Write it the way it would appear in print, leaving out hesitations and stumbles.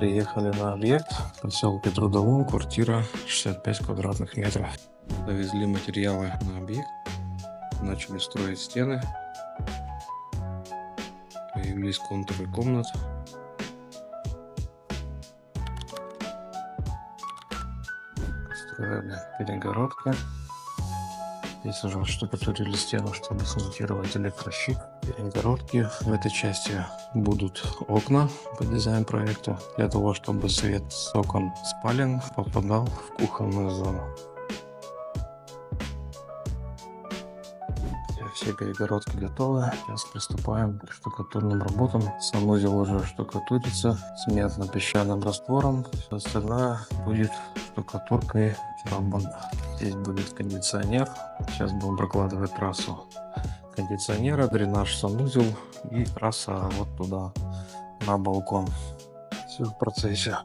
Приехали на объект в поселке Трудовом, квартира 65 квадратных метров. Довезли материалы на объект, начали строить стены, появились контуры комнат. Строили перегородки. Здесь уже штукатурили стену, чтобы смонтировать электрощит. Перегородки. В этой части будут окна по дизайн-проекту, для того, чтобы свет с окон спален попадал в кухонную зону. Все перегородки готовы. Сейчас приступаем к штукатурным работам. Санузел уже штукатурится с медно-песчаным раствором. Все остальное будет штукатуркой обработано. Здесь будет кондиционер. Сейчас будем прокладывать трассу кондиционера, дренаж, санузел и трасса вот туда на балкон. Все в процессе.